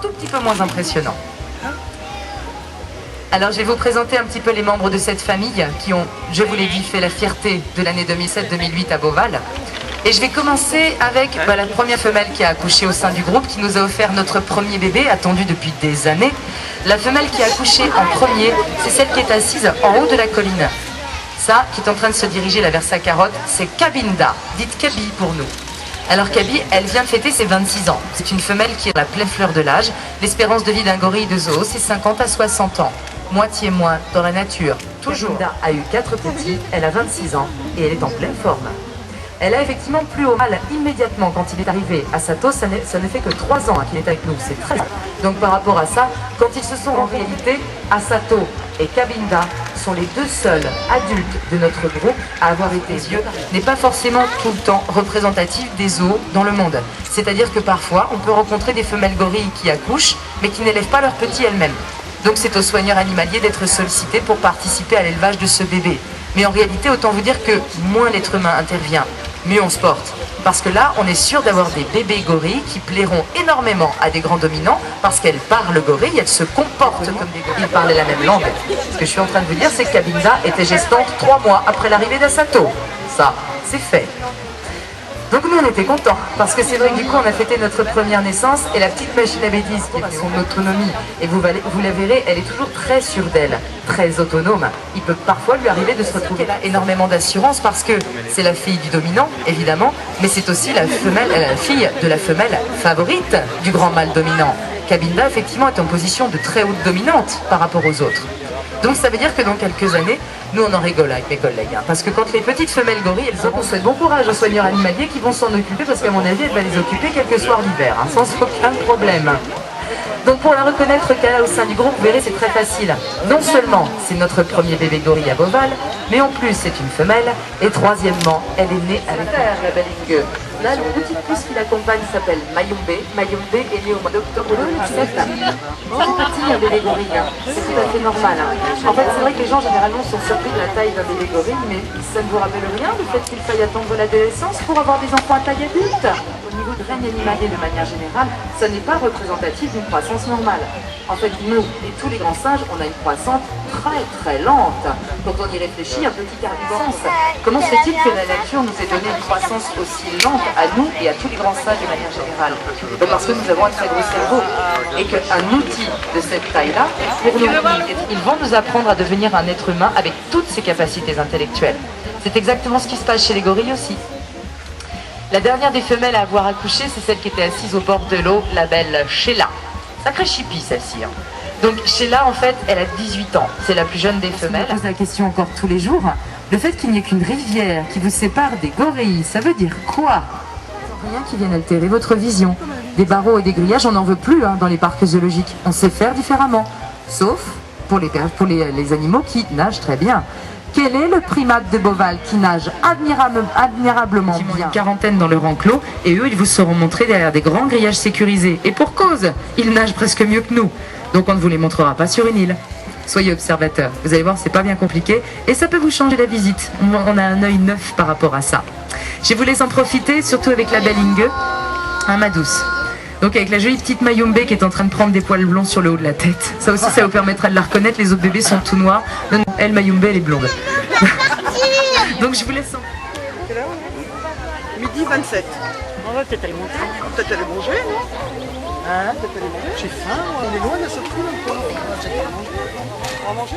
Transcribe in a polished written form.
tout petit peu moins impressionnant. Alors je vais vous présenter un petit peu les membres de cette famille qui ont, je vous l'ai dit, fait la fierté de l'année 2007-2008 à Beauval. Et je vais commencer avec la première femelle qui a accouché au sein du groupe, qui nous a offert notre premier bébé, attendu depuis des années. La femelle qui a accouché en premier, c'est celle qui est assise en haut de la colline. Ça, qui est en train de se diriger là vers sa carotte, c'est Kabinda, dite Kaby pour nous. Alors Kaby, elle vient de fêter ses 26 ans. C'est une femelle qui est à la pleine fleur de l'âge. L'espérance de vie d'un gorille de zoo, c'est 50 à 60 ans. Moitié moins dans la nature. Toujours. Kabinda a eu 4 petits, elle a 26 ans et elle est en pleine forme. Elle a effectivement plu au mâle immédiatement quand il est arrivé à Sato. Ça ne fait que 3 ans qu'il est avec nous, c'est très bien. Donc par rapport à ça, quand ils se sont en réalité, Asato et Kabinda sont les deux seuls adultes de notre groupe à avoir été yeux, n'est pas forcément tout le temps représentatif des zoos dans le monde. C'est-à-dire que parfois, on peut rencontrer des femelles gorilles qui accouchent, mais qui n'élèvent pas leurs petits elles-mêmes. Donc c'est aux soigneurs animaliers d'être sollicités pour participer à l'élevage de ce bébé. Mais en réalité, autant vous dire que moins l'être humain intervient, mieux on se porte. Parce que là, on est sûr d'avoir des bébés gorilles qui plairont énormément à des grands dominants parce qu'elles parlent gorille, elles se comportent comme des gorilles, ils parlent la même langue. Ce que je suis en train de vous dire, c'est que Kabinda était gestante 3 mois après l'arrivée d'Asato. Ça, c'est fait. Donc nous on était contents, parce que c'est vrai que du coup on a fêté notre première naissance et la petite machine à bêtises qui a son autonomie, et vous la verrez, elle est toujours très sûre d'elle, très autonome. Il peut parfois lui arriver de se retrouver là énormément d'assurance parce que c'est la fille du dominant, évidemment, mais c'est aussi la fille de la femelle favorite du grand mâle dominant. Kabinda effectivement est en position de très haute dominante par rapport aux autres. Donc ça veut dire que dans quelques années, nous on en rigole avec mes collègues. Parce que quand les petites femelles gorilles, elles ont, on souhaite bon courage aux soigneurs animaliers qui vont s'en occuper, parce qu'à mon avis, elle va les occuper quelques soirs d'hiver, sans aucun problème. Donc pour la reconnaître qu'elle a au sein du groupe, vous verrez, c'est très facile. Non seulement c'est notre premier bébé gorille à Beauval, mais en plus c'est une femelle, et troisièmement, elle est née avec la belle. Là, la petite puce qui l'accompagne s'appelle Mayombe. Mayombe est née au mois d'octobre 2007. C'est petit un bébé gorille, c'est tout à fait normal. En fait, c'est vrai que les gens généralement sont surpris de la taille d'un bébé gorille, mais ça ne vous rappelle rien le fait qu'il faille attendre l'adolescence pour avoir des enfants à taille adulte. Au niveau de règne animalier de manière générale, ça n'est pas représentatif d'une croissance normale. En fait, nous et tous les grands singes, on a une croissance très très lente. Quand on y réfléchit, un petit carnivore. Comment se fait-il que la nature nous ait donné une croissance aussi lente à nous et à tous les grands singes de manière générale? Parce que nous avons un très gros cerveau. Et qu'un outil de cette taille-là, pour nous, ils vont nous apprendre à devenir un être humain avec toutes ses capacités intellectuelles. C'est exactement ce qui se passe chez les gorilles aussi. La dernière des femelles à avoir accouché, c'est celle qui était assise au bord de l'eau, la belle Sheila. Sacrée chipie celle-ci. Donc Sheila, en fait, elle a 18 ans. C'est la plus jeune des femelles. Je pose la question encore tous les jours. Le fait qu'il n'y ait qu'une rivière qui vous sépare des gorilles, ça veut dire quoi? Rien qui vienne altérer votre vision. Des barreaux et des grillages, on n'en veut plus dans les parcs zoologiques. On sait faire différemment. Sauf pour les animaux qui nagent très bien. Quel est le primate de Beauval qui nage admirablement bien? Une quarantaine dans leur enclos, et eux, ils vous seront montrés derrière des grands grillages sécurisés. Et pour cause, ils nagent presque mieux que nous. Donc on ne vous les montrera pas sur une île. Soyez observateurs. Vous allez voir, c'est pas bien compliqué, et ça peut vous changer la visite. On a un œil neuf par rapport à ça. Je vous laisse en profiter, surtout avec la belle Inge, ma douce. Donc avec la jolie petite Mayombe qui est en train de prendre des poils blonds sur le haut de la tête. Ça aussi, ça vous permettra de la reconnaître. Les autres bébés sont tout noirs. Non, elle, Mayombe, elle est blonde. Donc je vous laisse en... C'est là, midi 27. On va peut-être aller manger. Peut-être aller manger, non? Hein? Peut-être aller manger. J'ai faim, on est loin de la sortie, là. On va manger.